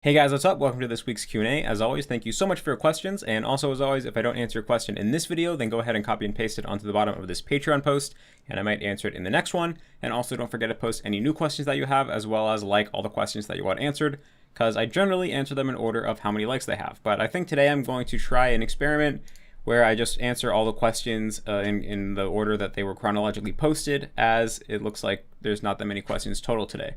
Hey guys, what's up? Welcome to this week's Q&A. As always, thank you so much for your questions. And also, as always, if I don't answer your question in this video, then go ahead and copy and paste it onto the bottom of this Patreon post, and I might answer it in the next one. And also, don't forget to post any new questions that you have, as well as like all the questions that you want answered, because I generally answer them in order of how many likes they have. But I think today I'm going to try an experiment where I just answer all the questions in the order that they were chronologically posted, as it looks like there's not that many questions total today.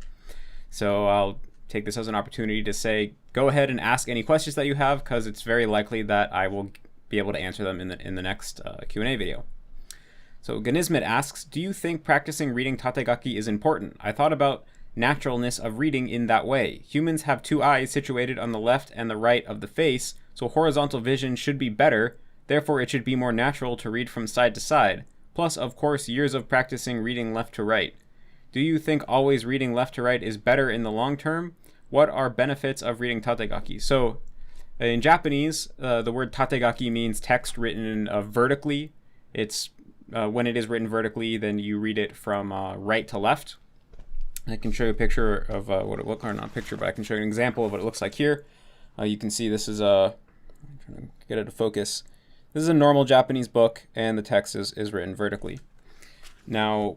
So I'll take this as an opportunity to say, go ahead and ask any questions that you have, because it's very likely that I will be able to answer them in the next Q&A video. So Ganizmit asks, do you think practicing reading tategaki is important? I thought about naturalness of reading in that way. Humans have two eyes situated on the left and the right of the face, so horizontal vision should be better, therefore it should be more natural to read from side to side. Plus, of course, years of practicing reading left to right. Do you think always reading left to right is better in the long term? What are benefits of reading tategaki? So in Japanese, the word tategaki means text written vertically. It's when it is written vertically, then you read it from right to left. I can show you a picture of what it looks like, or not a picture, but I can show you an example of what it looks like here. You can see this is I'm trying to get it to focus. This is a normal Japanese book, and the text is written vertically. Now,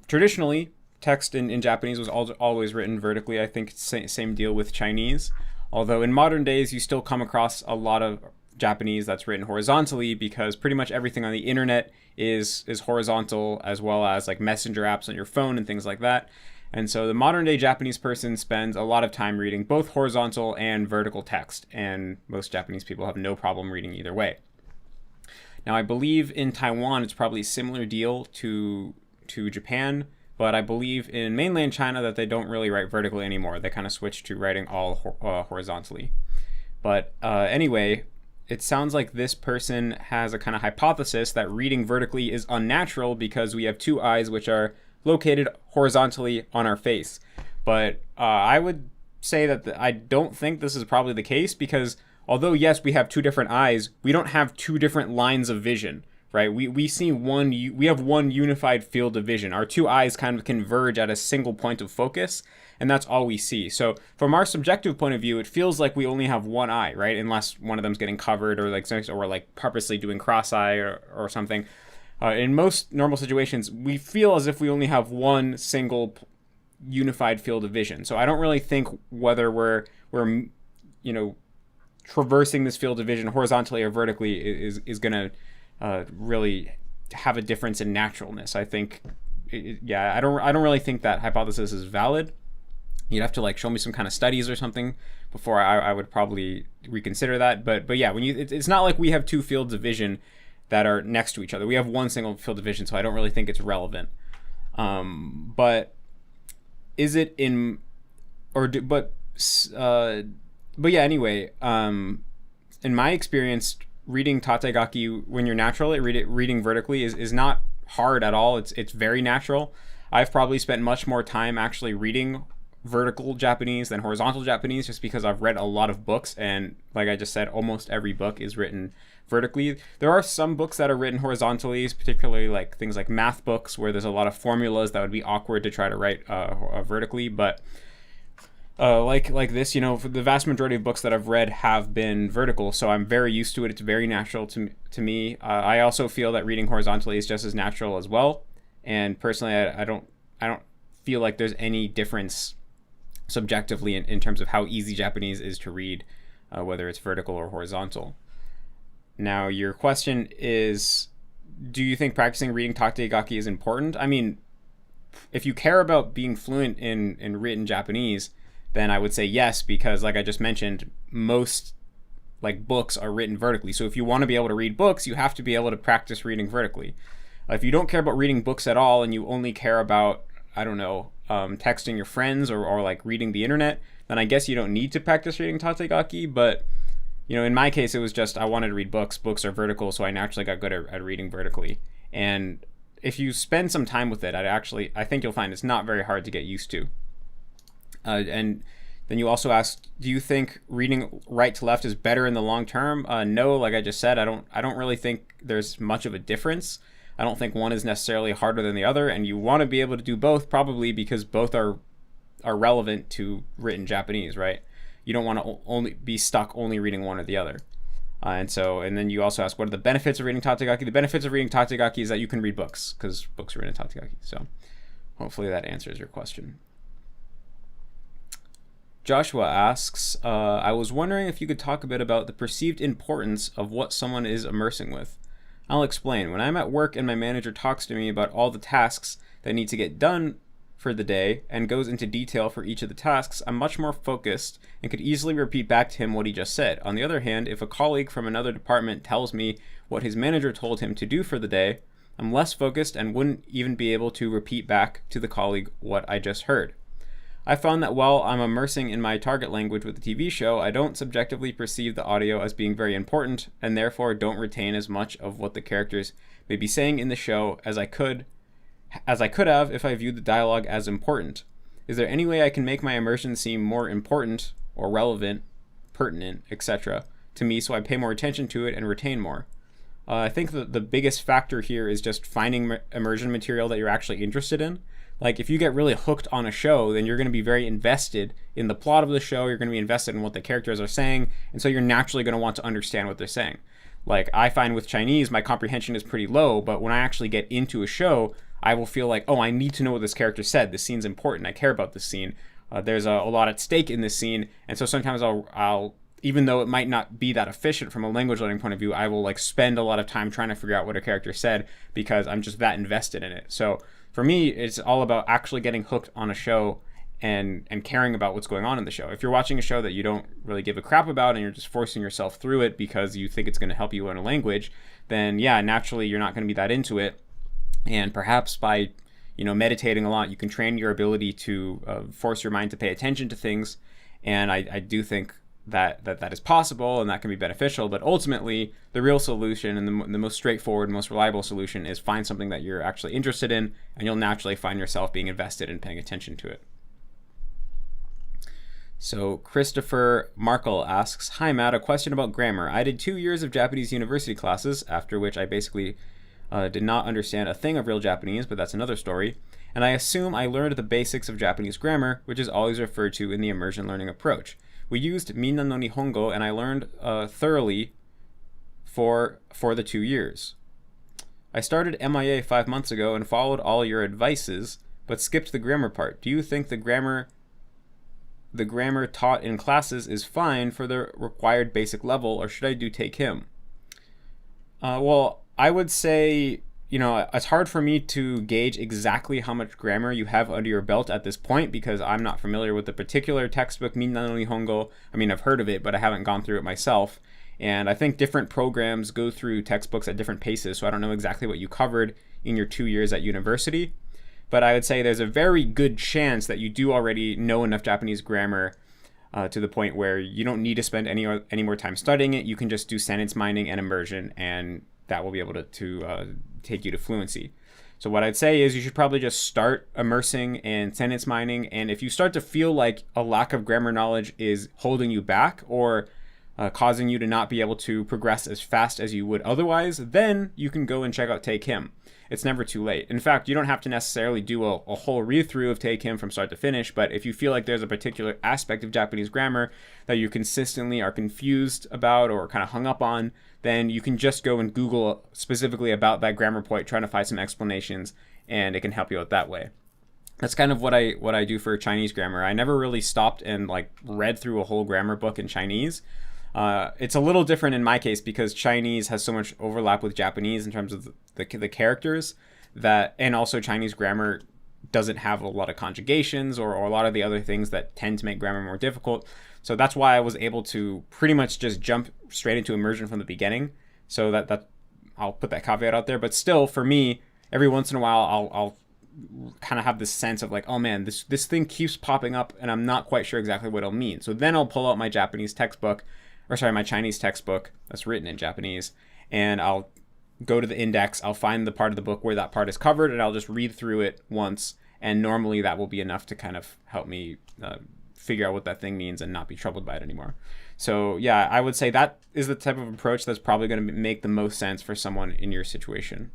traditionally, text in Japanese was always written vertically. I think same deal with Chinese. Although in modern days, you still come across a lot of Japanese that's written horizontally, because pretty much everything on the internet is horizontal, as well as like messenger apps on your phone and things like that. And so the modern day Japanese person spends a lot of time reading both horizontal and vertical text, and most Japanese people have no problem reading either way. Now, I believe in Taiwan, it's probably a similar deal to Japan. But I believe in mainland China that they don't really write vertically anymore. They kind of switched to writing all horizontally. But anyway, it sounds like this person has a kind of hypothesis that reading vertically is unnatural because we have two eyes which are located horizontally on our face. But I would say that I don't think this is probably the case, because although, yes, we have two different eyes, we don't have two different lines of vision. Right, we have one unified field of vision. Our two eyes kind of converge at a single point of focus, and that's all we see. So from our subjective point of view, it feels like we only have one eye, right? Unless one of them's getting covered, or like purposely doing cross-eye or something. In most normal situations, we feel as if we only have one single unified field of vision. So I don't really think whether we're traversing this field of vision horizontally or vertically is gonna really have a difference in naturalness. I think, I don't really think that hypothesis is valid. You'd have to like show me some kind of studies or something before I would probably reconsider that. But yeah, it's not like we have two fields of vision that are next to each other. We have one single field of vision, so I don't really think it's relevant. But is it in but yeah. Anyway, in my experience, reading tategaki when you're natural at reading vertically is not hard at all. It's very natural. I've probably spent much more time actually reading vertical Japanese than horizontal Japanese, just because I've read a lot of books, and like I just said, almost every book is written vertically. There are some books that are written horizontally, particularly like things like math books, where there's a lot of formulas that would be awkward to try to write vertically. But like this, for the vast majority of books that I've read have been vertical, so I'm very used to it. It's very natural to me. I also feel that reading horizontally is just as natural as well. And personally, I don't feel like there's any difference subjectively in terms of how easy Japanese is to read, whether it's vertical or horizontal. Now, your question is, do you think practicing reading tategaki is important? I mean, if you care about being fluent in written Japanese, then I would say yes, because like I just mentioned, most like books are written vertically. So if you want to be able to read books, you have to be able to practice reading vertically. If you don't care about reading books at all, and you only care about, texting your friends or like reading the internet, then I guess you don't need to practice reading tategaki. But in my case, it was just I wanted to read books. Books are vertical, so I naturally got good at reading vertically. And if you spend some time with it, I think you'll find it's not very hard to get used to. And then you also asked, do you think reading right to left is better in the long term? No, like I just said, I don't really think there's much of a difference. I don't think one is necessarily harder than the other, and you want to be able to do both, probably because both are relevant to written Japanese, right? you don't want to only be stuck only reading one or the other. And then you also ask, what are the benefits of reading tategaki? The benefits of reading tategaki is that you can read books, because books are written in tategaki. So hopefully that answers your question. Joshua asks, I was wondering if you could talk a bit about the perceived importance of what someone is immersing with. I'll explain. When I'm at work and my manager talks to me about all the tasks that need to get done for the day and goes into detail for each of the tasks, I'm much more focused and could easily repeat back to him what he just said. On the other hand, if a colleague from another department tells me what his manager told him to do for the day, I'm less focused and wouldn't even be able to repeat back to the colleague what I just heard. I found that while I'm immersing in my target language with the TV show, I don't subjectively perceive the audio as being very important, and therefore don't retain as much of what the characters may be saying in the show as I could have if I viewed the dialogue as important. Is there any way I can make my immersion seem more important or relevant, pertinent, etc. to me so I pay more attention to it and retain more? I think the biggest factor here is just finding immersion material that you're actually interested in. Like, if you get really hooked on a show, then you're going to be very invested in the plot of the show, you're going to be invested in what the characters are saying, and so you're naturally going to want to understand what they're saying. Like, I find with Chinese, my comprehension is pretty low, but when I actually get into a show, I will feel like, oh, I need to know what this character said. This scene's important. I care about this scene. There's a lot at stake in this scene, and so sometimes I'll even though it might not be that efficient from a language learning point of view, I will like spend a lot of time trying to figure out what a character said because I'm just that invested in it. So for me, it's all about actually getting hooked on a show and caring about what's going on in the show. If you're watching a show that you don't really give a crap about and you're just forcing yourself through it because you think it's going to help you learn a language, then yeah, naturally you're not going to be that into it. And perhaps by meditating a lot, you can train your ability to force your mind to pay attention to things. And I do think that is possible and that can be beneficial, but ultimately the real solution and the most straightforward, most reliable solution is find something that you're actually interested in, and you'll naturally find yourself being invested and paying attention to it. So Christopher Markle asks, hi Matt, a question about grammar. I did 2 years of Japanese university classes, after which I basically did not understand a thing of real Japanese, but that's another story. And I assume I learned the basics of Japanese grammar, which is always referred to in the immersion learning approach. We used Minna no Nihongo, and I learned thoroughly for the 2 years. I started MIA 5 months ago and followed all your advices, but skipped the grammar part. Do you think the grammar taught in classes is fine for the required basic level, or should I do take him? Well, I would say, it's hard for me to gauge exactly how much grammar you have under your belt at this point because I'm not familiar with the particular textbook Minna no Nihongo. I mean, I've heard of it, but I haven't gone through it myself. And I think different programs go through textbooks at different paces, so I don't know exactly what you covered in your 2 years at university. But I would say there's a very good chance that you do already know enough Japanese grammar to the point where you don't need to spend any more time studying it. You can just do sentence mining and immersion, and that will be able to take you to fluency. So what I'd say is you should probably just start immersing and sentence mining, and if you start to feel like a lack of grammar knowledge is holding you back or causing you to not be able to progress as fast as you would otherwise, then you can go and check out Take Him. It's never too late. In fact, you don't have to necessarily do a whole read-through of Take Him from start to finish, but if you feel like there's a particular aspect of Japanese grammar that you consistently are confused about or kind of hung up on, then you can just go and Google specifically about that grammar point, trying to find some explanations, and it can help you out that way. That's kind of what I do for Chinese grammar. I never really stopped and read through a whole grammar book in Chinese. It's a little different in my case because Chinese has so much overlap with Japanese in terms of the characters and also Chinese grammar doesn't have a lot of conjugations or a lot of the other things that tend to make grammar more difficult. So that's why I was able to pretty much just jump straight into immersion from the beginning. So that I'll put that caveat out there. But still, for me, every once in a while, I'll kind of have this sense of like, oh man, this thing keeps popping up and I'm not quite sure exactly what it'll mean. So then I'll pull out my Chinese textbook that's written in Japanese, and I'll go to the index, I'll find the part of the book where that part is covered, and I'll just read through it once, and normally that will be enough to kind of help me figure out what that thing means and not be troubled by it anymore. So yeah, I would say that is the type of approach that's probably going to make the most sense for someone in your situation.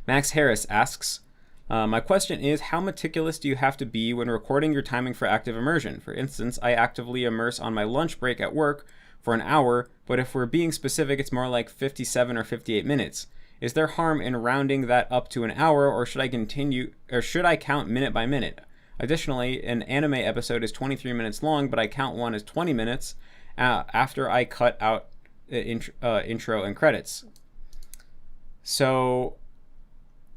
Max Harris asks, My question is, how meticulous do you have to be when recording your timing for active immersion? For instance, I actively immerse on my lunch break at work for an hour, but if we're being specific, it's more like 57 or 58 minutes. Is there harm in rounding that up to an hour, or should I count minute by minute? Additionally, an anime episode is 23 minutes long, but I count one as 20 minutes after I cut out intro and credits. So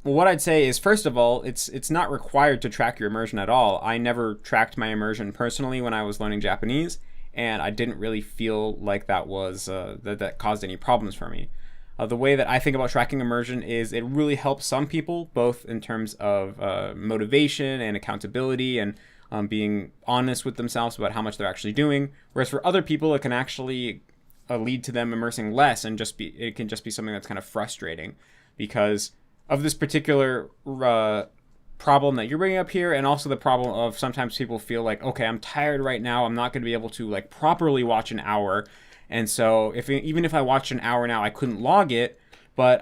what I'd say is, first of all, it's not required to track your immersion at all. I never tracked my immersion personally when I was learning Japanese, and I didn't really feel like that was that caused any problems for me. The way that I think about tracking immersion is it really helps some people, both in terms of motivation and accountability and being honest with themselves about how much they're actually doing. Whereas for other people, it can actually lead to them immersing less, and it can just be something that's kind of frustrating because of this particular problem that you're bringing up here, and also the problem of sometimes people feel like, okay, I'm tired right now, I'm not going to be able to like properly watch an hour, and so even if I watch an hour now, I couldn't log it, but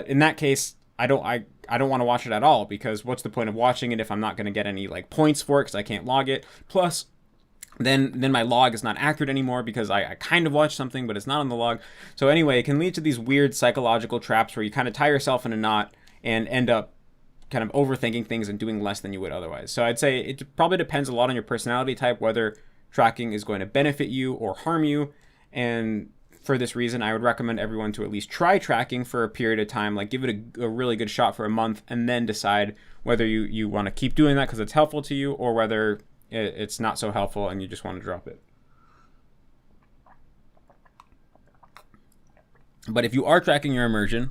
in that case, I don't want to watch it at all, because what's the point of watching it if I'm not going to get any like points for it because I can't log it? Plus, then my log is not accurate anymore because I kind of watched something, but it's not on the log. So anyway, it can lead to these weird psychological traps where you kind of tie yourself in a knot and end up kind of overthinking things and doing less than you would otherwise. So I'd say it probably depends a lot on your personality type, whether tracking is going to benefit you or harm you. And for this reason, I would recommend everyone to at least try tracking for a period of time, like give it a really good shot for a month, and then decide whether you want to keep doing that because it's helpful to you, or whether it's not so helpful and you just want to drop it. But if you are tracking your immersion,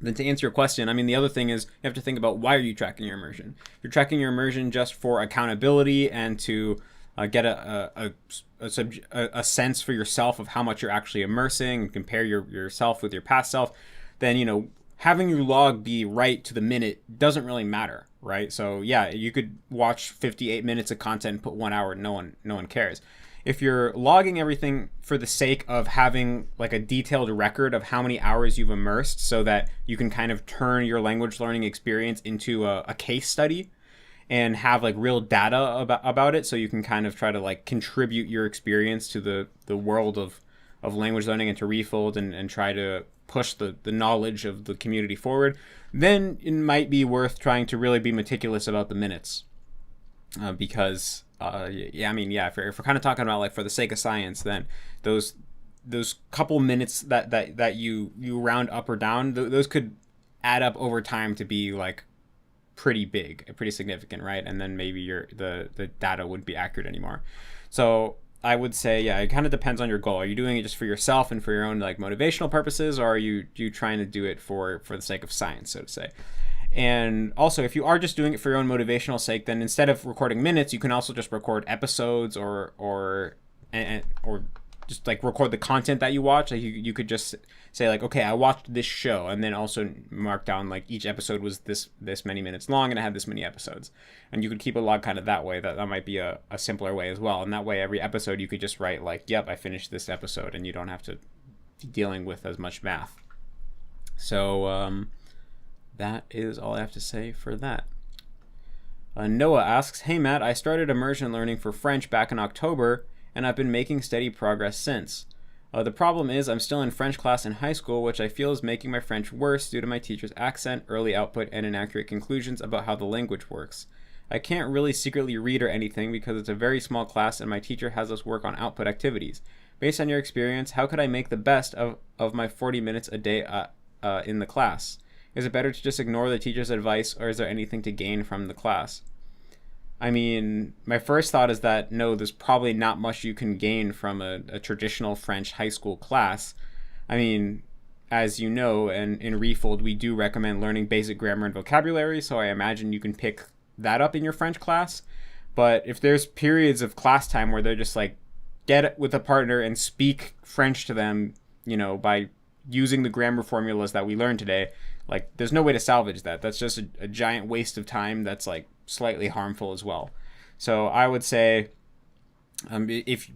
then to answer your question, I mean, the other thing is you have to think about, why are you tracking your immersion? If you're tracking your immersion just for accountability and to get a sense for yourself of how much you're actually immersing, and compare yourself with your past self, then, having your log be right to the minute doesn't really matter, right? So yeah, you could watch 58 minutes of content and put 1 hour, no one cares. If you're logging everything for the sake of having like a detailed record of how many hours you've immersed, so that you can kind of turn your language learning experience into a case study and have like real data about it, so you can kind of try to like contribute your experience to the world of language learning and to Refold, and try to push the knowledge of the community forward, then it might be worth trying to really be meticulous about the minutes. Because if we're kind of talking about like for the sake of science, then those couple minutes that you round up or down, those could add up over time to be like pretty big, pretty significant, right? And then maybe the data wouldn't be accurate anymore. So I would say, it kind of depends on your goal. Are you doing it just for yourself and for your own like motivational purposes, or are you trying to do it for the sake of science, so to say? And also, if you are just doing it for your own motivational sake, then instead of recording minutes, you can also just record episodes or just like record the content that you watch. Like you could just say like, okay, I watched this show, and then also mark down like each episode was this many minutes long and I had this many episodes. And you could keep a log kind of that way. That might be a simpler way as well. And that way, every episode you could just write like, yep, I finished this episode, and you don't have to be dealing with as much math. So that is all I have to say for that. Noah asks, hey Matt, I started immersion learning for French back in October, and I've been making steady progress since. The problem is I'm still in French class in high school, which I feel is making my French worse due to my teacher's accent, early output, and inaccurate conclusions about how the language works. I can't really secretly read or anything because it's a very small class and my teacher has us work on output activities. Based on your experience, how could I make the best of my 40 minutes a day in the class? Is it better to just ignore the teacher's advice, or is there anything to gain from the class? I mean, my first thought is that no, there's probably not much you can gain from a traditional French high school class. I mean, as you know, and in Refold, we do recommend learning basic grammar and vocabulary, so I imagine you can pick that up in your French class. But if there's periods of class time where they're just like, get with a partner and speak French to them, by using the grammar formulas that we learned today, like there's no way to salvage that. That's just a giant waste of time that's like slightly harmful as well. So I would say if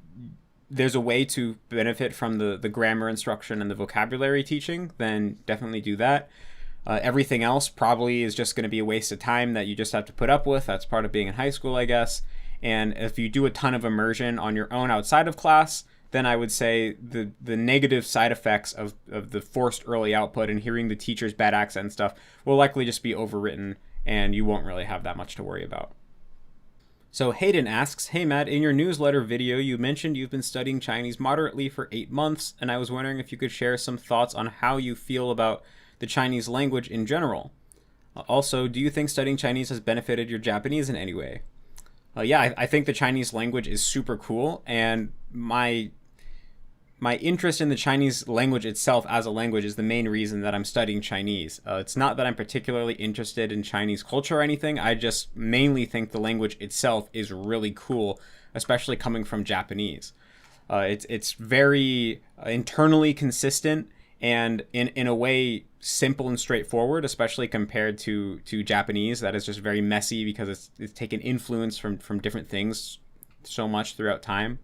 there's a way to benefit from the grammar instruction and the vocabulary teaching, then definitely do that. Everything else probably is just going to be a waste of time that you just have to put up with. That's part of being in high school, I guess. And if you do a ton of immersion on your own outside of class, then I would say the negative side effects of the forced early output and hearing the teacher's bad accent and stuff will likely just be overwritten, and you won't really have that much to worry about. So Hayden asks, hey Matt, in your newsletter video, you mentioned you've been studying Chinese moderately for 8 months, and I was wondering if you could share some thoughts on how you feel about the Chinese language in general. Also, do you think studying Chinese has benefited your Japanese in any way? Yeah, I think the Chinese language is super cool, and my interest in the Chinese language itself as a language is the main reason that I'm studying Chinese. It's not that I'm particularly interested in Chinese culture or anything. I just mainly think the language itself is really cool, especially coming from Japanese. It's very internally consistent and in a way simple and straightforward, especially compared to Japanese that is just very messy because it's taken influence from different things so much throughout time.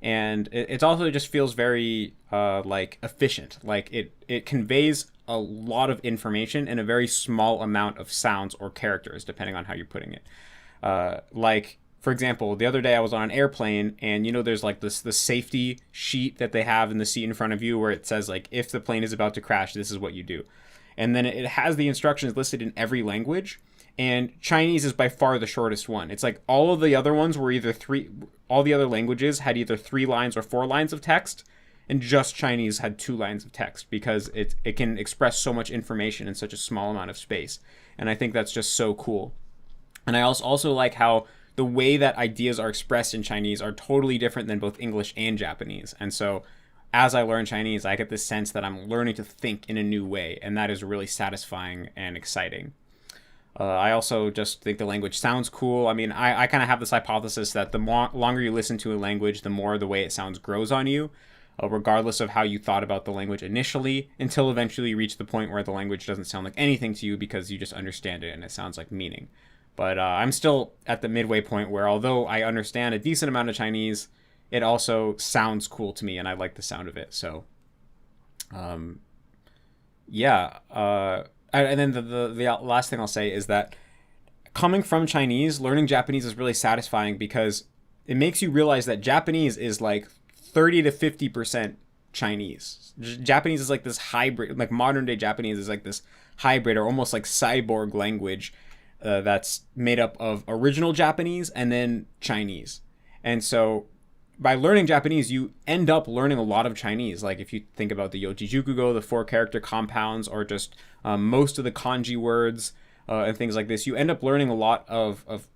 And it also just feels very like efficient. Like it conveys a lot of information in a very small amount of sounds or characters, depending on how you're putting it. Like, for example, the other day I was on an airplane, and there's like the safety sheet that they have in the seat in front of you where it says like, if the plane is about to crash, this is what you do. And then it has the instructions listed in every language. And Chinese is by far the shortest one. It's like all of the other ones were all the other languages had either 3 lines or 4 lines of text, and just Chinese had 2 lines of text because it can express so much information in such a small amount of space. And I think that's just so cool. And I also like how the way that ideas are expressed in Chinese are totally different than both English and Japanese. And so as I learn Chinese, I get this sense that I'm learning to think in a new way, and that is really satisfying and exciting. I also just think the language sounds cool. I mean, I kind of have this hypothesis that the longer you listen to a language, the more the way it sounds grows on you, regardless of how you thought about the language initially, until eventually you reach the point where the language doesn't sound like anything to you because you just understand it and it sounds like meaning. But I'm still at the midway point where, although I understand a decent amount of Chinese, it also sounds cool to me and I like the sound of it. So, yeah. And then the last thing I'll say is that coming from Chinese, learning Japanese is really satisfying because it makes you realize that Japanese is like 30 to 50% Chinese. Japanese is like this hybrid, like modern day Japanese is like this hybrid or almost like cyborg language that's made up of original Japanese and then Chinese. And so by learning Japanese, you end up learning a lot of Chinese. Like if you think about the Yochijukugo, the 4-character compounds, or just most of the kanji words and things like this, you end up learning a lot of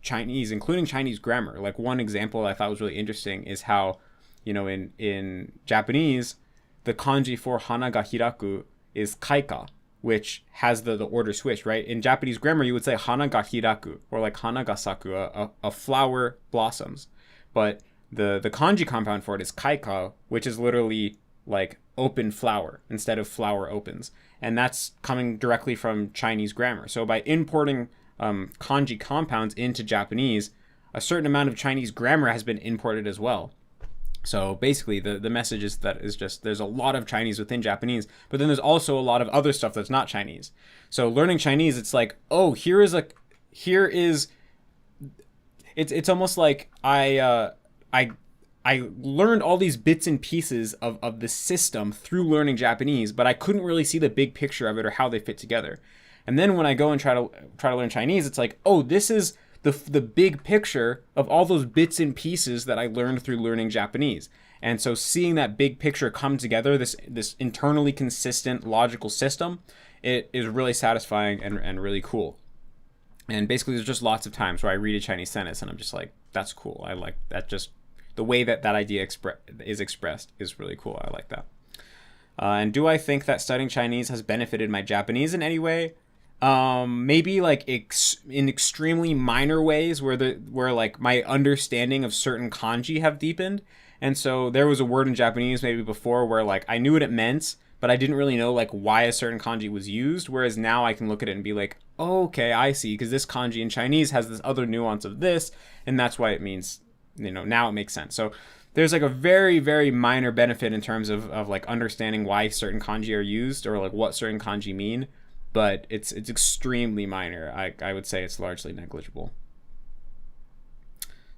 Chinese, including Chinese grammar. Like one example I thought was really interesting is how, in Japanese, the kanji for hana ga hiraku is kaika, which has the order switch, right? In Japanese grammar, you would say hana ga hiraku, or like hana ga saku, a flower blossoms. But the kanji compound for it is kaika, which is literally like open flower instead of flower opens. And that's coming directly from Chinese grammar. So by importing kanji compounds into Japanese, a certain amount of Chinese grammar has been imported as well. So basically the message is that is just there's a lot of Chinese within Japanese, but then there's also a lot of other stuff that's not Chinese. So learning Chinese, it's like, oh, it's almost like I learned all these bits and pieces of the system through learning Japanese, but I couldn't really see the big picture of it or how they fit together. And then when I go and try to learn Chinese, it's like, oh, this is the big picture of all those bits and pieces that I learned through learning Japanese. And so seeing that big picture come together, this internally consistent logical system, it is really satisfying and really cool. And basically there's just lots of times where I read a Chinese sentence and I'm just like, that's cool. I like that. Just the way that idea is expressed is really cool. I like that. And do I think that studying Chinese has benefited my Japanese in any way? Maybe like in extremely minor ways where like my understanding of certain kanji have deepened. And so there was a word in Japanese maybe before where like I knew what it meant, but I didn't really know like why a certain kanji was used. Whereas now I can look at it and be like, oh, okay, I see, because this kanji in Chinese has this other nuance of this, and that's why it means, now it makes sense. So there's like a very, very minor benefit in terms of like understanding why certain kanji are used or like what certain kanji mean. but it's extremely minor. I would say it's largely negligible.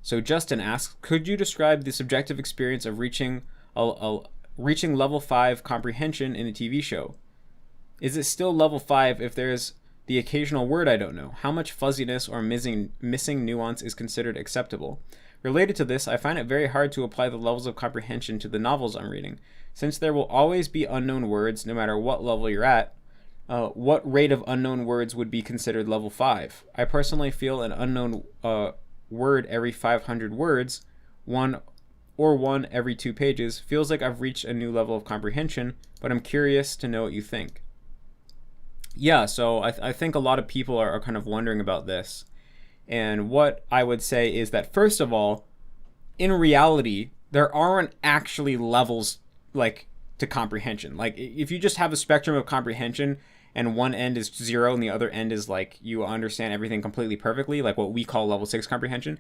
So Justin asks, could you describe the subjective experience of reaching level 5 comprehension in a TV show? Is it still level 5 if there's the occasional word I don't know? How much fuzziness or missing nuance is considered acceptable? Related to this, I find it very hard to apply the levels of comprehension to the novels I'm reading. Since there will always be unknown words no matter what level you're at, what rate of unknown words would be considered level 5? I personally feel an unknown word every 500 words, one every 2 pages, feels like I've reached a new level of comprehension, but I'm curious to know what you think. Yeah, so I think a lot of people are kind of wondering about this. And what I would say is that, first of all, in reality, there aren't actually levels like to comprehension. Like if you just have a spectrum of comprehension and one end is 0 and the other end is like you understand everything completely perfectly, like what we call level 6 comprehension,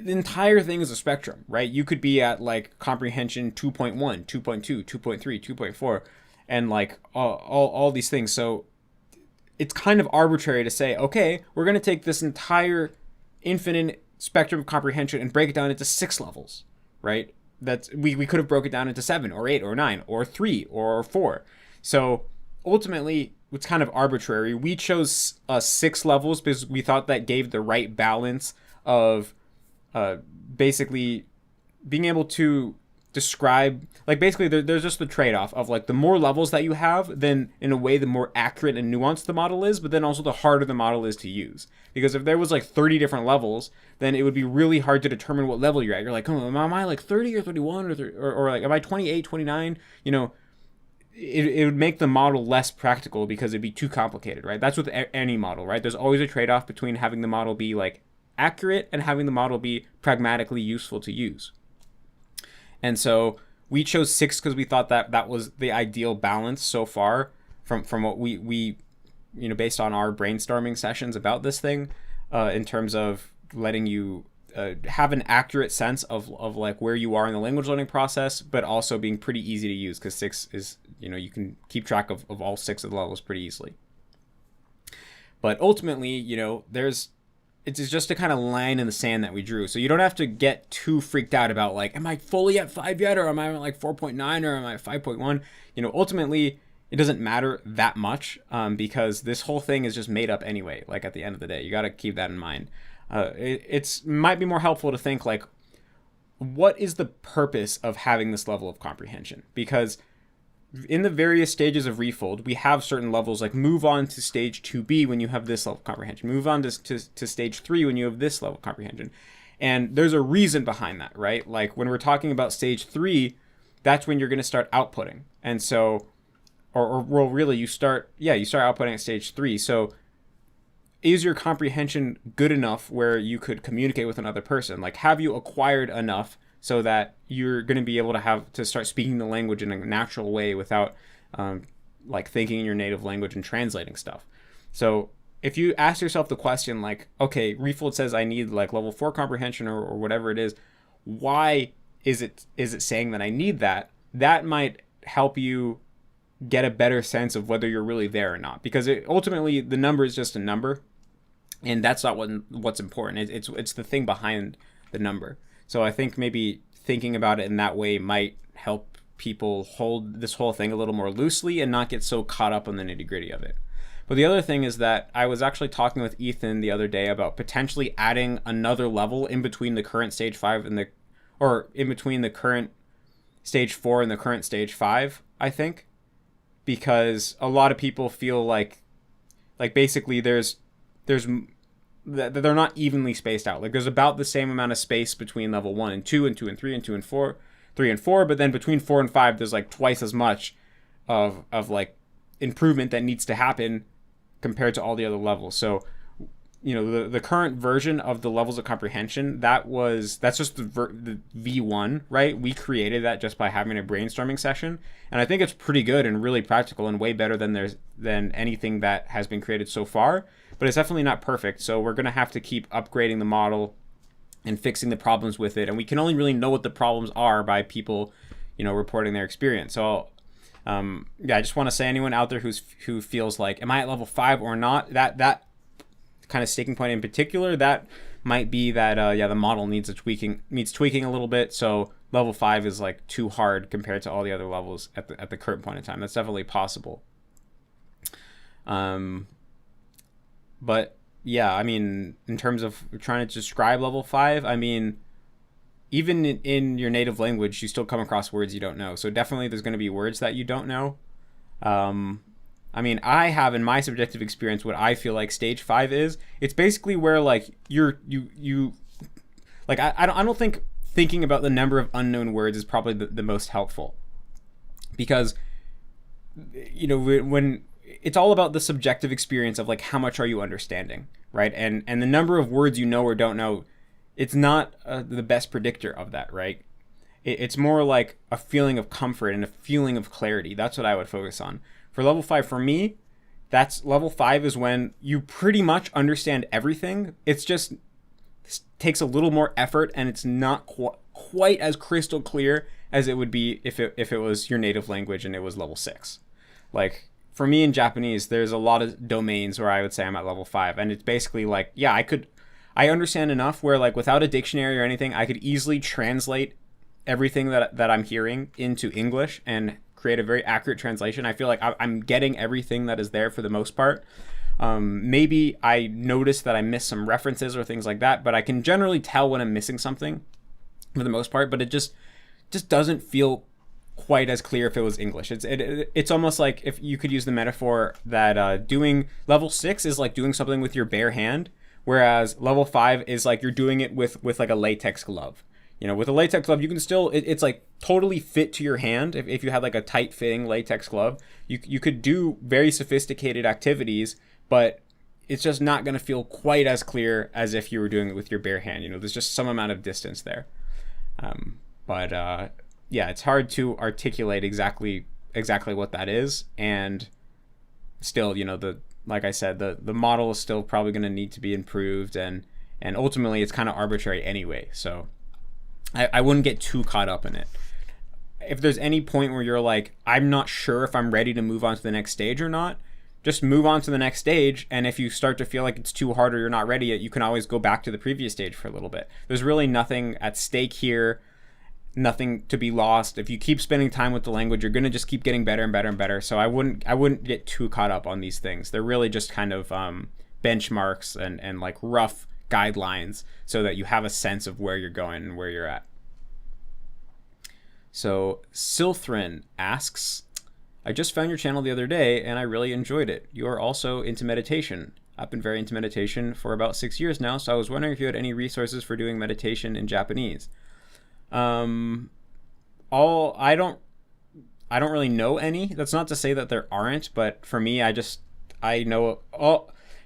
the entire thing is a spectrum, right? You could be at like comprehension 2.1, 2.2, 2.3, 2.4, and like all these things. So it's kind of arbitrary to say, okay, we're going to take this entire infinite spectrum of comprehension and break it down into 6 levels, right? That's we could have broke it down into 7 or 8 or 9 or 3 or 4. So ultimately, it's kind of arbitrary. We chose 6 levels because we thought that gave the right balance of basically being able to describe, like basically there's just the trade-off of like the more levels that you have, then in a way the more accurate and nuanced the model is, but then also the harder the model is to use. Because if there was like 30 different levels, then it would be really hard to determine what level you're at. You're like, oh, am I like 30 or 31 or like am I 28, 29? You know, it would make the model less practical because it'd be too complicated, right? That's with any model, right? There's always a trade-off between having the model be like accurate and having the model be pragmatically useful to use. And so we chose 6 because we thought that was the ideal balance so far from what we you know, based on our brainstorming sessions about this thing, in terms of letting you have an accurate sense of like where you are in the language learning process, but also being pretty easy to use because 6 is, you know, you can keep track of all 6 of the levels pretty easily. But ultimately, you know, it's just a kind of line in the sand that we drew. So you don't have to get too freaked out about like, am I fully at 5 yet? Or am I at like 4.9 or am I at 5.1? You know, ultimately it doesn't matter that much because this whole thing is just made up anyway. Like at the end of the day, you got to keep that in mind. It's might be more helpful to think like, what is the purpose of having this level of comprehension? Because in the various stages of refold, we have certain levels, like move on to stage 2B when you have this level of comprehension, move on to stage 3 when you have this level of comprehension. And there's a reason behind that, right? Like when we're talking about stage 3, that's when you're going to start outputting. And so, well, really you start outputting at stage 3. So is your comprehension good enough where you could communicate with another person? Like, have you acquired enough so that you're going to be able to start speaking the language in a natural way without like thinking in your native language and translating stuff? So if you ask yourself the question like, okay, Refold says I need like level 4 comprehension or whatever it is, why is it saying that I need that? That might help you get a better sense of whether you're really there or not, because ultimately the number is just a number, and that's not what's important. It's the thing behind the number. So I think maybe thinking about it in that way might help people hold this whole thing a little more loosely and not get so caught up on the nitty-gritty of it. But the other thing is that I was actually talking with Ethan the other day about potentially adding another level in between the current stage 5 or in between the current stage 4 and the current stage 5, I think. Because a lot of people feel like basically there's they're not evenly spaced out. Like there's about the same amount of space between level 1 and 2 and 2 and 3 and 2 and 4, 3 and 4, but then between 4 and 5 there's like twice as much of like improvement that needs to happen compared to all the other levels. So, you know, the current version of the levels of comprehension, that's just the V1, right? We created that just by having a brainstorming session, and I think it's pretty good and really practical and way better than anything that has been created so far. But it's definitely not perfect, so we're going to have to keep upgrading the model and fixing the problems with it. And we can only really know what the problems are by people, you know, reporting their experience. So Yeah, I just want to say anyone out there who feels like, am I at level 5 or not? That kind of sticking point in particular, that might be that yeah, the model needs tweaking a little bit. So level 5 is like too hard compared to all the other levels at the current point in time. That's definitely possible. But yeah, I mean, in terms of trying to describe level 5, I mean, even in your native language, you still come across words you don't know. So definitely there's going to be words that you don't know. I mean, I have in my subjective experience what I feel like stage 5 is. It's basically where like you like I don't think thinking about the number of unknown words is probably the most helpful, because you know, when it's all about the subjective experience of like how much are you understanding, right? And the number of words you know or don't know, it's not the best predictor of that, right? It's more like a feeling of comfort and a feeling of clarity. That's what I would focus on. For level 5, for me, that's level 5 is when you pretty much understand everything. It's just it takes a little more effort, and it's not quite as crystal clear as it would be if it was your native language and it was level 6. Like for me in Japanese, there's a lot of domains where I would say I'm at level 5, and it's basically like, yeah, I understand enough where like without a dictionary or anything, I could easily translate everything that I'm hearing into English and create a very accurate translation. I feel like I'm getting everything that is there for the most part. Maybe I notice that I missed some references or things like that, but I can generally tell when I'm missing something for the most part. But it just doesn't feel quite as clear if it was English. It's almost like if you could use the metaphor that doing level 6 is like doing something with your bare hand, whereas level 5 is like you're doing it with like a latex glove. You know, with a latex glove, you can still, it's like totally fit to your hand. If you had like a tight fitting latex glove, you could do very sophisticated activities, but it's just not going to feel quite as clear as if you were doing it with your bare hand. You know, there's just some amount of distance there. Yeah, it's hard to articulate exactly what that is. And still, you know, like I said, the model is still probably going to need to be improved, and ultimately it's kind of arbitrary anyway. So I wouldn't get too caught up in it. If there's any point where you're like, I'm not sure if I'm ready to move on to the next stage or not, just move on to the next stage. And if you start to feel like it's too hard or you're not ready yet, you can always go back to the previous stage for a little bit. There's really nothing at stake here, nothing to be lost. If you keep spending time with the language, you're going to just keep getting better and better and better. So I wouldn't get too caught up on these things. They're really just kind of benchmarks and like rough guidelines so that you have a sense of where you're going and where you're at. So Silthrin asks, I just found your channel the other day and I really enjoyed it. You are also into meditation. I've been very into meditation for about 6 years now, so I was wondering if you had any resources for doing meditation in Japanese. I don't really know any. That's not to say that there aren't, but for me,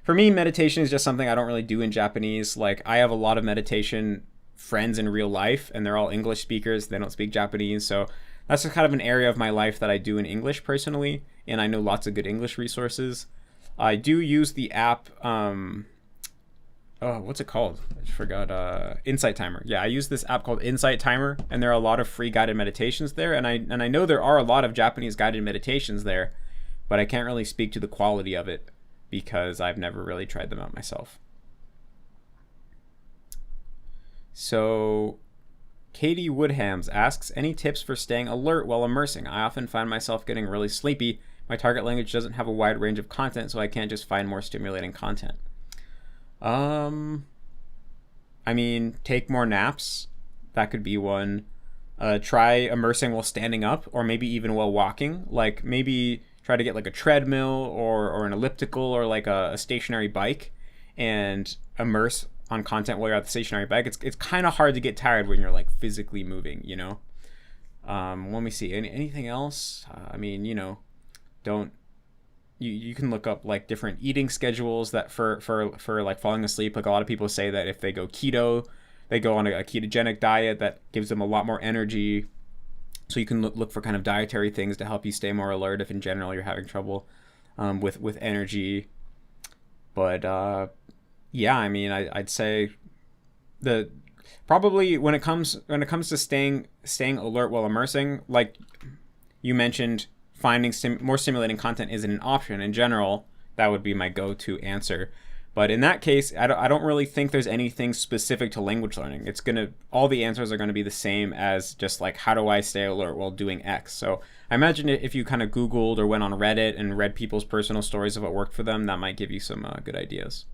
for me, meditation is just something I don't really do in Japanese. Like, I have a lot of meditation friends in real life, and they're all English speakers. They don't speak Japanese. So that's just kind of an area of my life that I do in English personally, and I know lots of good English resources. I do use the app, what's it called? I just forgot. Insight Timer. Yeah, I use this app called Insight Timer, and there are a lot of free guided meditations there, and I know there are a lot of Japanese guided meditations there, but I can't really speak to the quality of it because I've never really tried them out myself. So Katie Woodhams asks, any tips for staying alert while immersing? I often find myself getting really sleepy. My target language doesn't have a wide range of content, so I can't just find more stimulating content. I mean, take more naps. That could be one. Try immersing while standing up, or maybe even while walking. Like, maybe try to get like a treadmill or an elliptical or like a stationary bike and immerse on content while you're at the stationary bike. It's kind of hard to get tired when you're like physically moving, you know? Let me see. Anything else? I mean, you know, you can look up like different eating schedules that for like falling asleep. Like, a lot of people say that if they go keto, they go on a ketogenic diet that gives them a lot more energy. So you can look for kind of dietary things to help you stay more alert if in general you're having trouble with energy. But yeah, I mean, I'd say probably when it comes to staying alert while immersing, like you mentioned, finding more stimulating content isn't an option in general, that would be my go-to answer. But in that case, I don't really think there's anything specific to language learning. All the answers are going to be the same as just like, how do I stay alert while doing X? So I imagine if you kind of Googled or went on Reddit and read people's personal stories of what worked for them, that might give you some good ideas.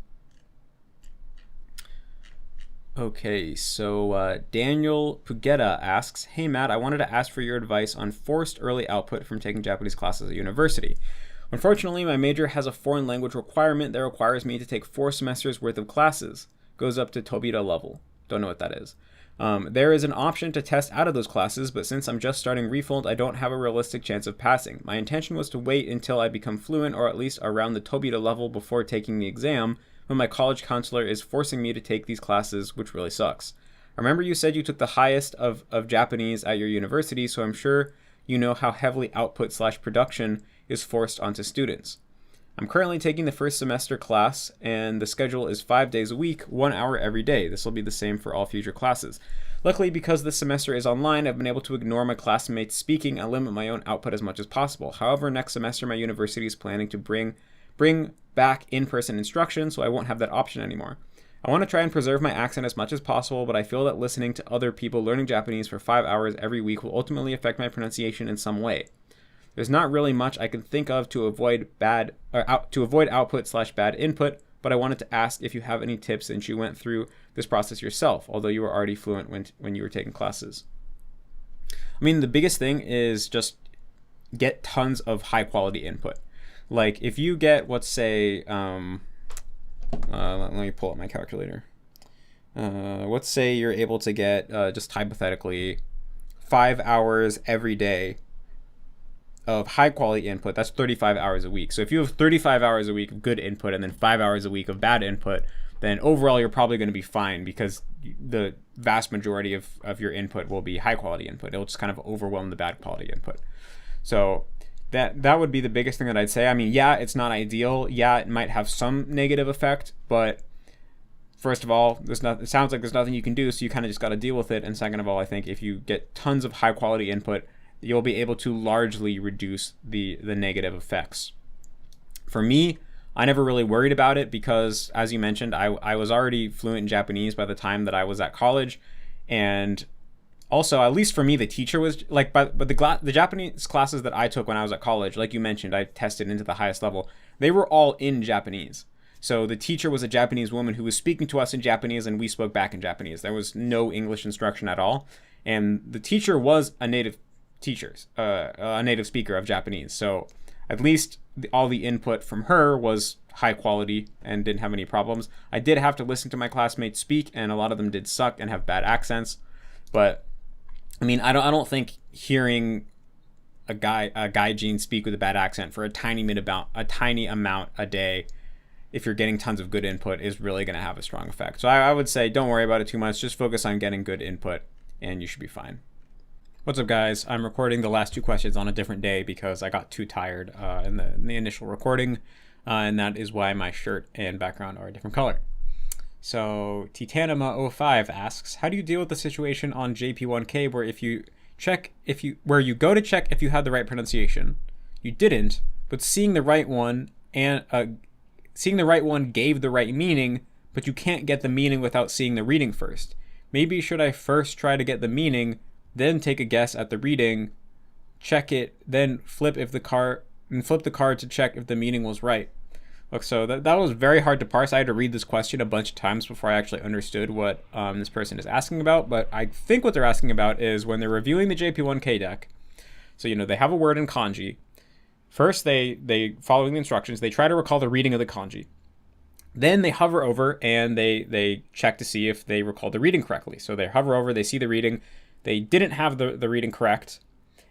Okay, so Daniel Pugetta asks, hey Matt, I wanted to ask for your advice on forced early output from taking Japanese classes at university. Unfortunately, my major has a foreign language requirement that requires me to take 4 semesters worth of classes. Goes up to Tobita level. Don't know what that is. There is an option to test out of those classes, but since I'm just starting Refold, I don't have a realistic chance of passing. My intention was to wait until I become fluent or at least around the Tobita level before taking the exam, but my college counselor is forcing me to take these classes, which really sucks. I remember you said you took the highest of Japanese at your university, so I'm sure you know how heavily output/production is forced onto students. I'm currently taking the first semester class, and the schedule is 5 days a week, 1 hour every day. This will be the same for all future classes. Luckily, because this semester is online, I've been able to ignore my classmates speaking and limit my own output as much as possible. However, next semester, my university is planning to bring back in-person instruction, so I won't have that option anymore. I want to try and preserve my accent as much as possible, but I feel that listening to other people learning Japanese for 5 hours every week will ultimately affect my pronunciation in some way. There's not really much I can think of to avoid output/bad input, but I wanted to ask if you have any tips since you went through this process yourself, although you were already fluent when you were taking classes. I mean, the biggest thing is just get tons of high quality input. Like if you get, let's say, let me pull up my calculator. Let's say you're able to get, just hypothetically, 5 hours every day of high quality input. That's 35 hours a week. So if you have 35 hours a week of good input and then 5 hours a week of bad input, then overall you're probably going to be fine because the vast majority of your input will be high quality input. It'll just kind of overwhelm the bad quality input. So that would be the biggest thing that I'd say. I mean, yeah, it's not ideal. Yeah, it might have some negative effect, but first of all, it sounds like there's nothing you can do, so you kind of just got to deal with it. And second of all, I think if you get tons of high quality input, you'll be able to largely reduce the negative effects. For me, I never really worried about it because, as you mentioned, I was already fluent in Japanese by the time that I was at college. And also, at least for me, the teacher was like, but the Japanese classes that I took when I was at college, like you mentioned, I tested into the highest level. They were all in Japanese. So the teacher was a Japanese woman who was speaking to us in Japanese and we spoke back in Japanese. There was no English instruction at all. And the teacher was a native speaker of Japanese. So at least all the input from her was high quality and didn't have any problems. I did have to listen to my classmates speak, and a lot of them did suck and have bad accents. But I mean, I don't think hearing a gaijin speak with a bad accent for a tiny amount a day, if you're getting tons of good input, is really going to have a strong effect. So I would say don't worry about it too much. Just focus on getting good input, and you should be fine. What's up, guys? I'm recording the last 2 questions on a different day because I got too tired in the initial recording, and that is why my shirt and background are a different color. So Titanima05 asks, how do you deal with the situation on JP1K where you go to check if you had the right pronunciation, you didn't, but seeing the right one gave the right meaning, but you can't get the meaning without seeing the reading first. Maybe should I first try to get the meaning, then take a guess at the reading, check it, then flip the card to check if the meaning was right. Look, so that was very hard to parse. I had to read this question a bunch of times before I actually understood what this person is asking about. But I think what they're asking about is when they're reviewing the JP1K deck. So, they have a word in kanji. First, they following the instructions, they try to recall the reading of the kanji. Then they hover over and they check to see if they recall the reading correctly. So they hover over, they see the reading. They didn't have the reading correct.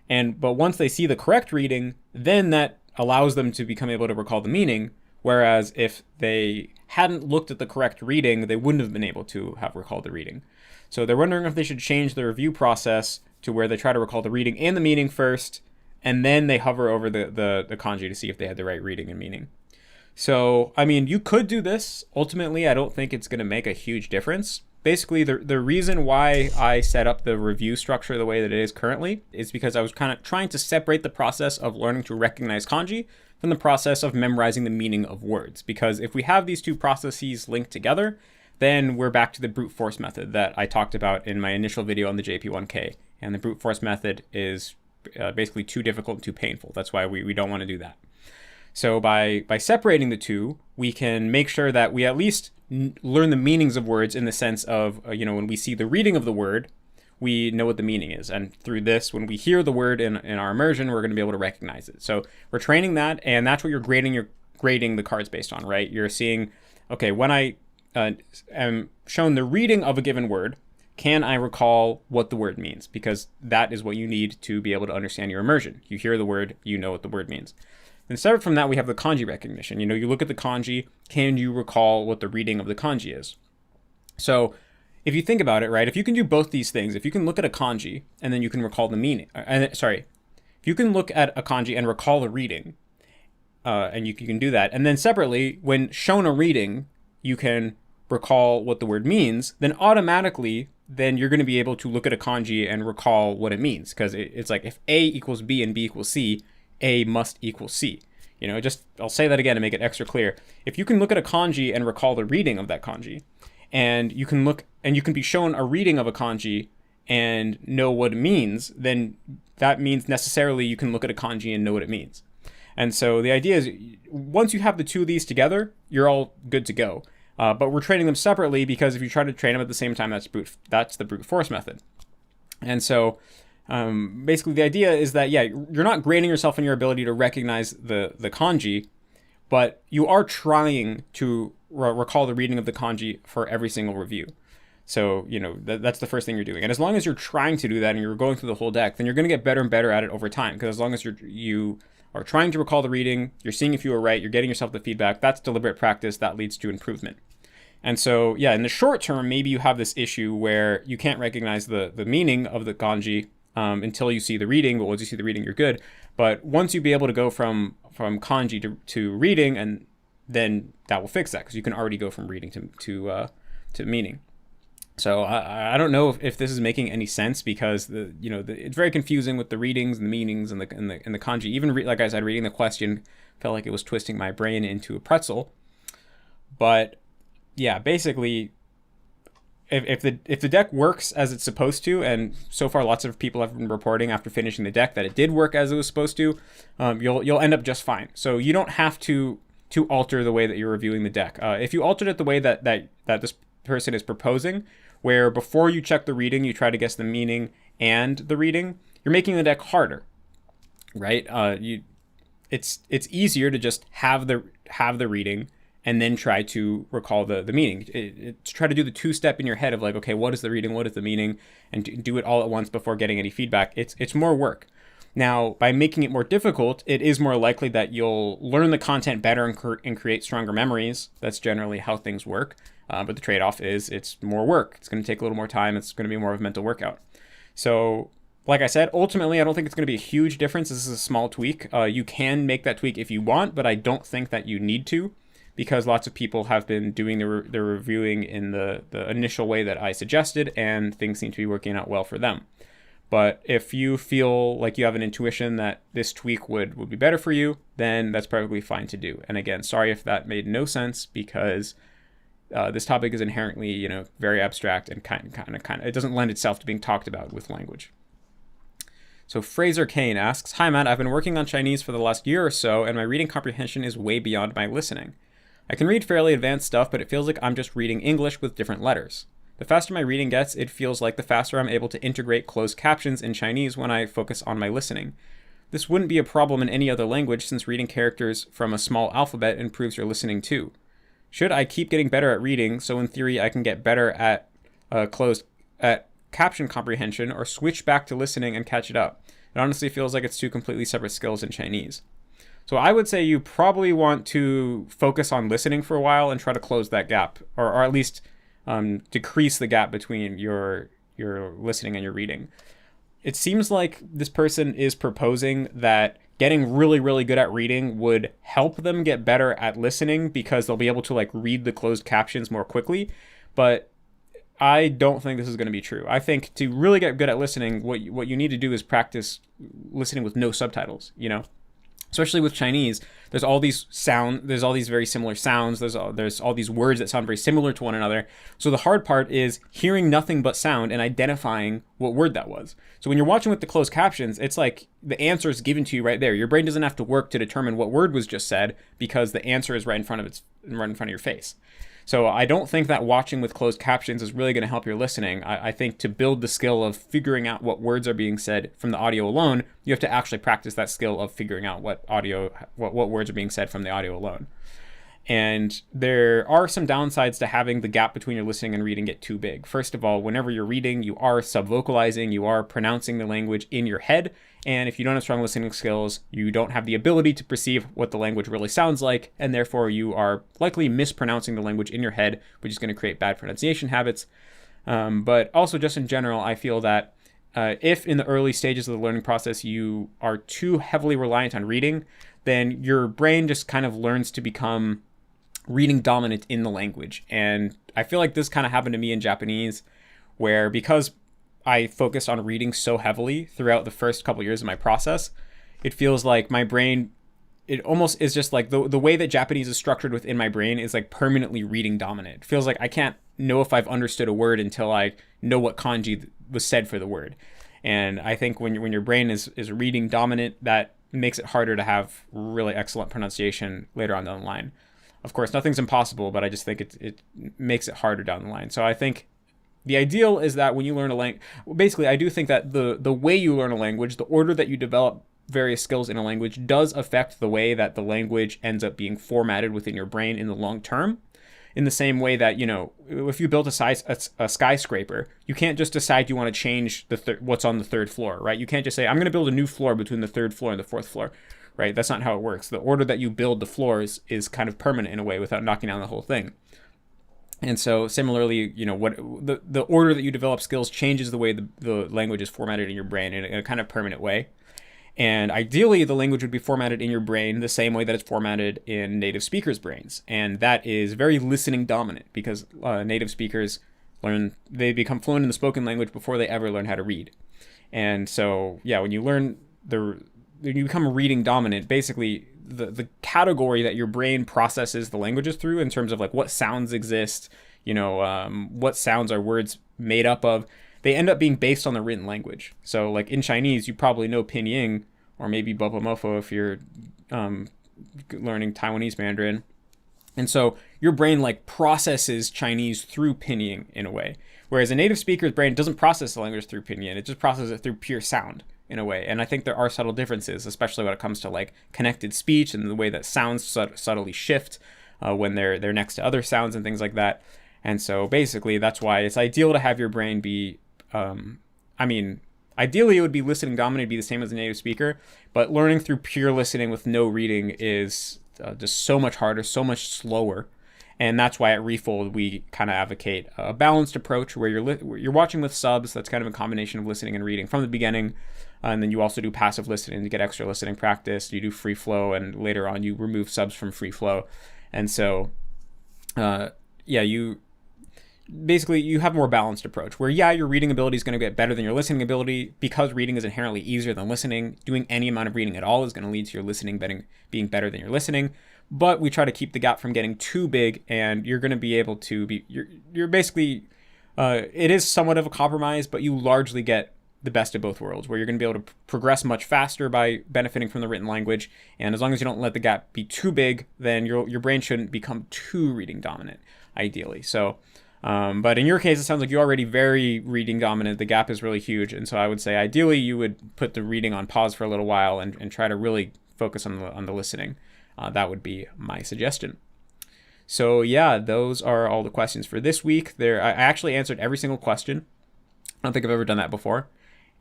But once they see the correct reading, then that allows them to become able to recall the meaning. Whereas if they hadn't looked at the correct reading, they wouldn't have been able to have recalled the reading. So they're wondering if they should change the review process to where they try to recall the reading and the meaning first, and then they hover over the kanji to see if they had the right reading and meaning. So, I mean, you could do this. Ultimately, I don't think it's going to make a huge difference. basically the reason why I set up the review structure the way that it is currently is because I was kind of trying to separate the process of learning to recognize kanji from the process of memorizing the meaning of words. Because if we have these two processes linked together, then we're back to the brute force method that I talked about in my initial video on the JP1K. And the brute force method is basically too difficult and too painful. That's why we don't want to do that. So by separating the two, we can make sure that we at least learn the meanings of words in the sense of, when we see the reading of the word, we know what the meaning is. And through this, when we hear the word in our immersion, we're going to be able to recognize it. So we're training that, and that's what you're grading the cards based on, right? You're seeing, okay, when I am shown the reading of a given word, can I recall what the word means? Because that is what you need to be able to understand your immersion. You hear the word, you know what the word means. And separate from that, we have the kanji recognition. You look at the kanji, can you recall what the reading of the kanji is? So if you think about it, right, if you can do both these things, if you can look at a kanji and then you can recall the meaning, if you can look at a kanji and recall the reading, and you can do that, and then separately, when shown a reading, you can recall what the word means, then automatically, then you're going to be able to look at a kanji and recall what it means. Because it's like if A equals B and B equals C, A must equal C. I'll say that again to make it extra clear. If you can look at a kanji and recall the reading of that kanji, and you can be shown a reading of a kanji and know what it means, then that means necessarily you can look at a kanji and know what it means. And so the idea is, once you have the two of these together, you're all good to go. But we're training them separately because if you try to train them at the same time, that's the brute force method. And so basically the idea is that, you're not grading yourself on your ability to recognize the kanji, but you are trying to recall the reading of the kanji for every single review. So, that's the first thing you're doing. And as long as you're trying to do that and you're going through the whole deck, then you're going to get better and better at it over time. Because as long as you are trying to recall the reading, you're seeing if you were right, you're getting yourself the feedback, that's deliberate practice, that leads to improvement. And so, in the short term, maybe you have this issue where you can't recognize the meaning of the kanji until you see the reading, but once you see the reading, you're good. But once you be able to go from kanji to reading, and then that will fix that, because you can already go from reading to meaning. So I don't know if this is making any sense, because it's very confusing with the readings and the meanings and the kanji. Even like I said, reading the question felt like it was twisting my brain into a pretzel. But basically, if the deck works as it's supposed to, and so far lots of people have been reporting after finishing the deck that it did work as it was supposed to, you'll end up just fine. So you don't have to alter the way that you're reviewing the deck. If you altered it the way that this person is proposing, where before you check the reading, you try to guess the meaning and the reading, you're making the deck harder, right? It's easier to just have the reading and then try to recall the meaning. It's try to do the two-step in your head of like, okay, what is the reading, what is the meaning, and do it all at once before getting any feedback. It's more work. Now, by making it more difficult, it is more likely that you'll learn the content better and create stronger memories. That's generally how things work. But the trade-off is it's more work. It's going to take a little more time. It's going to be more of a mental workout. So, like I said, ultimately, I don't think it's going to be a huge difference. This is a small tweak. You can make that tweak if you want, but I don't think that you need to, because lots of people have been doing the reviewing in the initial way that I suggested, and things seem to be working out well for them. But if you feel like you have an intuition that this tweak would be better for you, then that's perfectly fine to do. And again, sorry if that made no sense, because this topic is inherently, very abstract and kind of, it doesn't lend itself to being talked about with language. So Fraser Kane asks, "Hi Matt, I've been working on Chinese for the last year or so, and my reading comprehension is way beyond my listening. I can read fairly advanced stuff, but it feels like I'm just reading English with different letters. The faster my reading gets, it feels like the faster I'm able to integrate closed captions in Chinese when I focus on my listening. This wouldn't be a problem in any other language, since reading characters from a small alphabet improves your listening too. Should I keep getting better at reading, so in theory I can get better at caption comprehension, or switch back to listening and catch it up? It honestly feels like it's two completely separate skills in Chinese." So I would say you probably want to focus on listening for a while and try to close that gap, or at least decrease the gap between your listening and your reading. It seems like this person is proposing that getting really, really good at reading would help them get better at listening, because they'll be able to read the closed captions more quickly. But I don't think this is going to be true. I think to really get good at listening, what you need to do is practice listening with no subtitles, you know? Especially with Chinese, there's all these very similar sounds. There's all these words that sound very similar to one another. So the hard part is hearing nothing but sound and identifying what word that was. So when you're watching with the closed captions, it's like the answer is given to you right there. Your brain doesn't have to work to determine what word was just said because the answer is right in front of your face. So I don't think that watching with closed captions is really going to help your listening. I think to build the skill of figuring out what words are being said from the audio alone, you have to actually practice that skill of figuring out what words are being said from the audio alone. And there are some downsides to having the gap between your listening and reading get too big. First of all, whenever you're reading, you are subvocalizing, you are pronouncing the language in your head. And if you don't have strong listening skills, you don't have the ability to perceive what the language really sounds like. And therefore, you are likely mispronouncing the language in your head, which is going to create bad pronunciation habits. But also just in general, I feel that if in the early stages of the learning process, you are too heavily reliant on reading, then your brain just kind of learns to become reading dominant in the language. And I feel like this kind of happened to me in Japanese, where because I focused on reading so heavily throughout the first couple years of my process, it feels like my brain, it almost is just like the way that Japanese is structured within my brain is like permanently reading dominant. It feels like I can't know if I've understood a word until I know what kanji was said for the word. And I think when your brain is reading dominant, that makes it harder to have really excellent pronunciation later on down the line. Of course, nothing's impossible, but I just think it makes it harder down the line. So I think the ideal is that when you learn a language, basically, I do think that the way you learn a language, the order that you develop various skills in a language does affect the way that the language ends up being formatted within your brain in the long term. In the same way that, you know, if you built a skyscraper, you can't just decide you want to change what's on the third floor, right? You can't just say, I'm going to build a new floor between the third floor and the fourth floor. Right? That's not how it works. The order that you build the floors is kind of permanent in a way without knocking down the whole thing. And so similarly, you know, what the order that you develop skills changes the way the language is formatted in your brain in a kind of permanent way. And ideally, the language would be formatted in your brain the same way that it's formatted in native speakers' brains. And that is very listening dominant because native speakers they become fluent in the spoken language before they ever learn how to read. And so, yeah, when you become reading dominant, basically the category that your brain processes the languages through in terms of like what sounds exist, you know, what sounds are words made up of, they end up being based on the written language. So like in Chinese, you probably know pinyin or maybe bopomofo if you're learning Taiwanese Mandarin. And so your brain like processes Chinese through pinyin in a way, whereas a native speaker's brain doesn't process the language through pinyin. It just processes it through pure sound in a way. And I think there are subtle differences, especially when it comes to like connected speech and the way that sounds subtly shift when they're next to other sounds and things like that. And so basically that's why it's ideal to have your brain be, ideally it would be listening dominant, be the same as a native speaker, but learning through pure listening with no reading is just so much harder, so much slower. And that's why at Refold, we kind of advocate a balanced approach where you're watching with subs. That's kind of a combination of listening and reading from the beginning. And then you also do passive listening to get extra listening practice. You do free flow, and later on you remove subs from free flow. And so, you have a more balanced approach where, your reading ability is going to get better than your listening ability because reading is inherently easier than listening. Doing any amount of reading at all is going to lead to your listening being better than your listening. But we try to keep the gap from getting too big, and you're going to be able to you're basically, it is somewhat of a compromise, but you largely get the best of both worlds, where you're going to be able to progress much faster by benefiting from the written language. And as long as you don't let the gap be too big, then your brain shouldn't become too reading dominant, ideally. So, but in your case, it sounds like you're already very reading dominant. The gap is really huge. And so I would say ideally you would put the reading on pause for a little while and try to really focus on the listening. That would be my suggestion. So yeah, those are all the questions for this week. I actually answered every single question. I don't think I've ever done that before.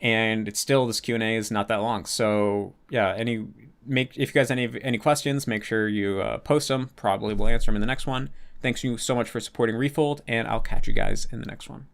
And it's still, this Q&A is not that long. So yeah, if you guys have any questions, make sure you post them. Probably we'll answer them in the next one. Thanks you so much for supporting Refold, and I'll catch you guys in the next one.